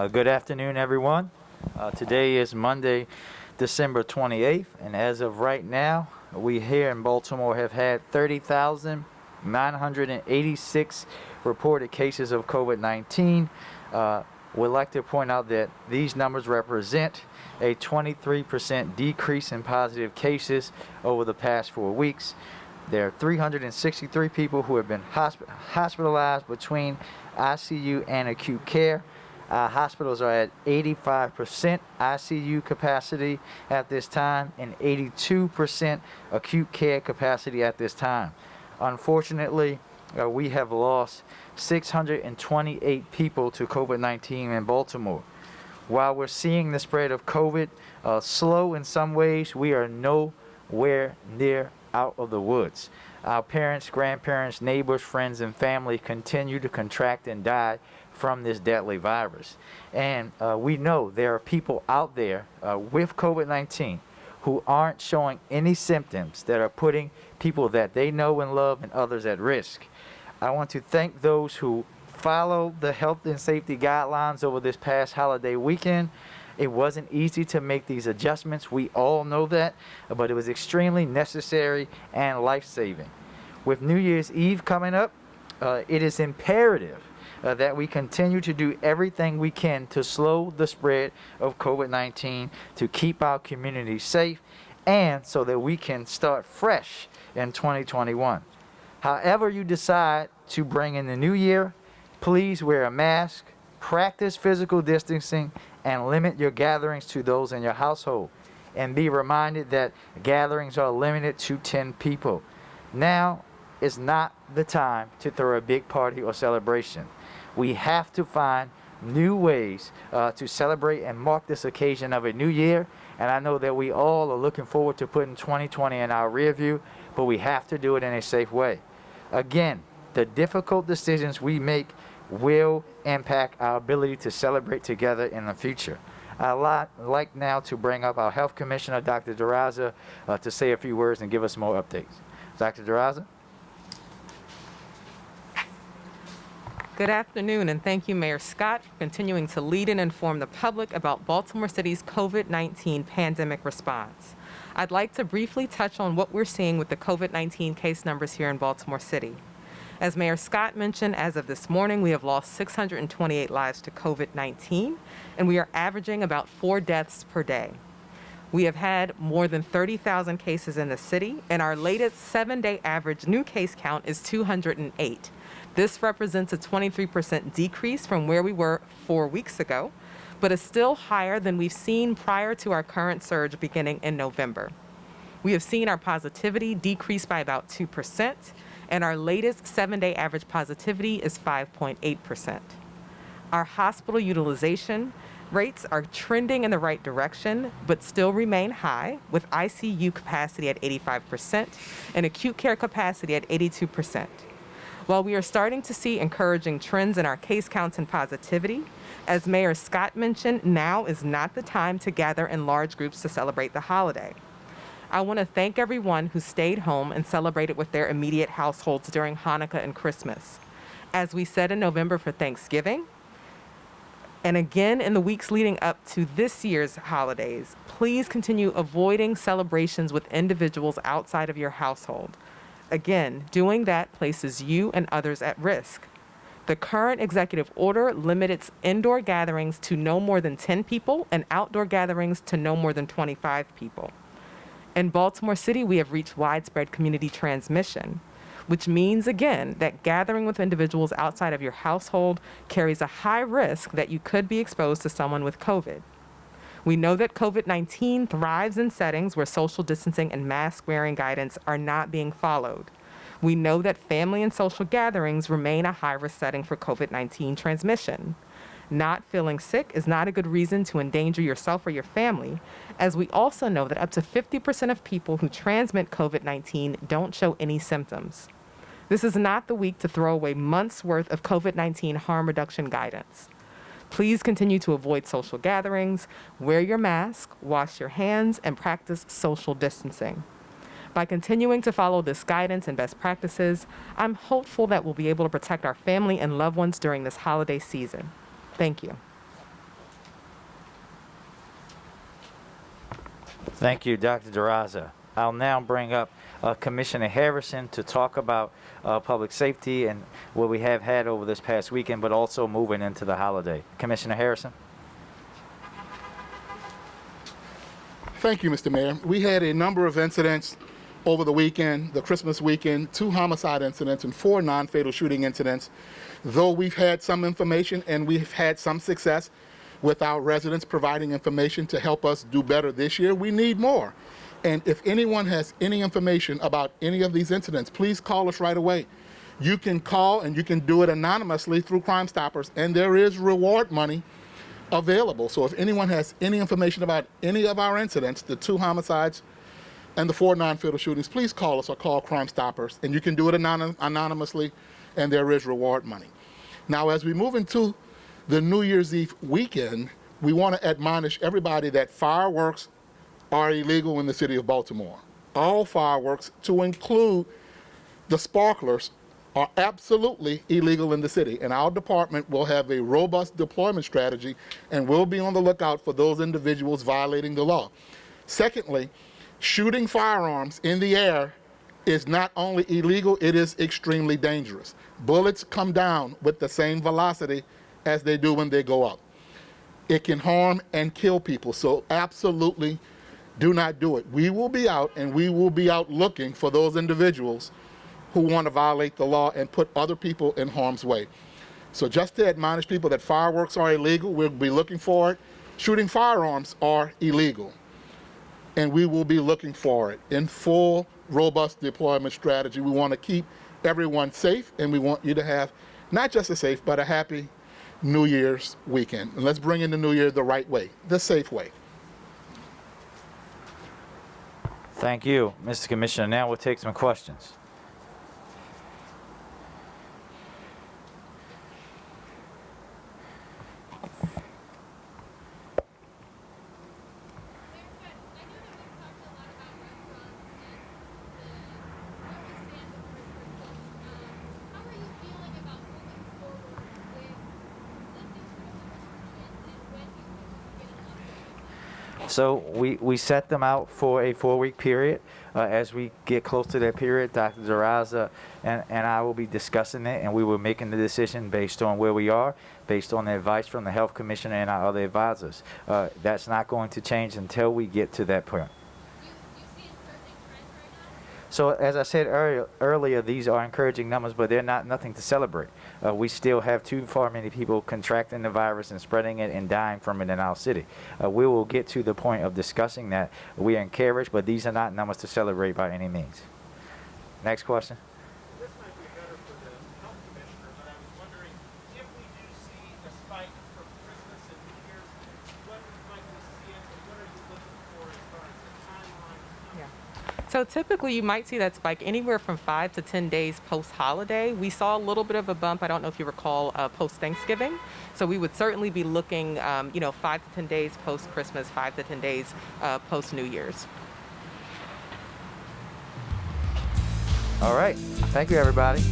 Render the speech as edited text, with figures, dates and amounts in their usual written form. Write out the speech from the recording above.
Good afternoon, everyone. Today is Monday, December 28th, and as of right now, we here in Baltimore have had 30,986 reported cases of COVID-19. We'd like to point out that these numbers represent a 23% decrease in positive cases over the past 4 weeks. There are 363 people who have been hospitalized between ICU and acute care. Hospitals are at 85% ICU capacity at this time and 82% acute care capacity at this time. Unfortunately, we have lost 628 people to COVID-19 in Baltimore. While we're seeing the spread of COVID slow in some ways, we are nowhere near out of the woods. Our parents, grandparents, neighbors, friends, and family continue to contract and die from this deadly virus. And we know there are people out there with COVID-19 who aren't showing any symptoms that are putting people that they know and love and others at risk. I want to thank those who follow the health and safety guidelines over this past holiday weekend. It wasn't easy to make these adjustments. We all know that, but it was extremely necessary and life-saving. With New Year's Eve coming up, it is imperative that we continue to do everything we can to slow the spread of COVID-19, to keep our community safe, and so that we can start fresh in 2021. However you decide to bring in the new year, please wear a mask, practice physical distancing, and limit your gatherings to those in your household. And be reminded that gatherings are limited to 10 people. Now is not the time to throw a big party or celebration. We have to find new ways to celebrate and mark this occasion of a new year. And I know that we all are looking forward to putting 2020 in our rear view, but we have to do it in a safe way. Again, the difficult decisions we make will impact our ability to celebrate together in the future. I'd like now to bring up our Health Commissioner, Dr. DeRaza, to say a few words and give us more updates. Dr. DeRaza? Good afternoon, and thank you, Mayor Scott, for continuing to lead and inform the public about Baltimore City's COVID-19 pandemic response. I'd like to briefly touch on what we're seeing with the COVID-19 case numbers here in Baltimore City. As Mayor Scott mentioned, as of this morning, we have lost 628 lives to COVID-19, and we are averaging about 4 deaths per day. We have had more than 30,000 cases in the city, and our latest 7-day average new case count is 208. This represents a 23% decrease from where we were 4 weeks ago, but is still higher than we've seen prior to our current surge beginning in November. We have seen our positivity decrease by about 2%, and our latest 7-day average positivity is 5.8%. Our hospital utilization rates are trending in the right direction, but still remain high, with ICU capacity at 85% and acute care capacity at 82%. While we are starting to see encouraging trends in our case counts and positivity, as Mayor Scott mentioned, now is not the time to gather in large groups to celebrate the holiday. I want to thank everyone who stayed home and celebrated with their immediate households during Hanukkah and Christmas. As we said in November for Thanksgiving, and again in the weeks leading up to this year's holidays, please continue avoiding celebrations with individuals outside of your household. Again, doing that places you and others at risk. The current executive order limits indoor gatherings to no more than 10 people and outdoor gatherings to no more than 25 people. In Baltimore City, we have reached widespread community transmission, which means, again, that gathering with individuals outside of your household carries a high risk that you could be exposed to someone with COVID. We know that COVID-19 thrives in settings where social distancing and mask-wearing guidance are not being followed. We know that family and social gatherings remain a high-risk setting for COVID-19 transmission. Not feeling sick is not a good reason to endanger yourself or your family, as we also know that up to 50% of people who transmit COVID-19 don't show any symptoms. This is not the week to throw away months' worth of COVID-19 harm reduction guidance. Please continue to avoid social gatherings, wear your mask, wash your hands, and practice social distancing. By continuing to follow this guidance and best practices, I'm hopeful that we'll be able to protect our family and loved ones during this holiday season. Thank you. Thank you, Dr. DeRaza. I'll now bring up Commissioner Harrison to talk about public safety and what we have had over this past weekend, but also moving into the holiday. Commissioner Harrison? Thank you, Mr. Mayor. We had a number of incidents over the weekend, the Christmas weekend, 2 homicide incidents and 4 non-fatal shooting incidents. Though we've had some information and we've had some success with our residents providing information to help us do better this year, we need more. And if anyone has any information about any of these incidents, please call us right away. You can call and you can do it anonymously through Crime Stoppers, and there is reward money available. So if anyone has any information about any of our incidents, the 2 homicides and the 4 non-fatal shootings, please call us or call Crime Stoppers, and you can do it anonymously, and there is reward money. Now, as we move into the New Year's Eve weekend, we want to admonish everybody that fireworks are illegal in the city of Baltimore. All fireworks, to include the sparklers, are absolutely illegal in the city, and our department will have a robust deployment strategy and will be on the lookout for those individuals violating the law. Secondly, shooting firearms in the air is not only illegal, it is extremely dangerous. Bullets come down with the same velocity as they do when they go up. It can harm and kill people, so absolutely do not do it. We will be out, and we will be out looking for those individuals who want to violate the law and put other people in harm's way. So just to admonish people that fireworks are illegal, we'll be looking for it. Shooting firearms are illegal, and we will be looking for it in full, robust deployment strategy. We want to keep everyone safe, and we want you to have not just a safe, but a happy New Year's weekend. And let's bring in the New Year the right way, the safe way. Thank you, Mr. Commissioner. Now we'll take some questions. So we set them out for a 4-week period. As we get close to that period, Dr. DeRaza and I will be discussing it, and we will making the decision based on where we are, based on the advice from the Health Commissioner and our other advisors. That's not going to change until we get to that point. So as I said earlier, these are encouraging numbers, but they're nothing to celebrate. We still have too far many people contracting the virus and spreading it and dying from it in our city. We will get to the point of discussing that. We are encouraged, but these are not numbers to celebrate by any means. Next question. This might be better for the health commissioner, but I was wondering if we do see a spike for Christmas and New Year's, what might we see it, and what are you looking for as far as the timeline? So typically you might see that spike anywhere from 5 to 10 days post-holiday. We saw a little bit of a bump, I don't know if you recall, post-Thanksgiving. So we would certainly be looking, 5 to 10 days post-Christmas, 5 to 10 days post-New Year's. All right. Thank you, everybody.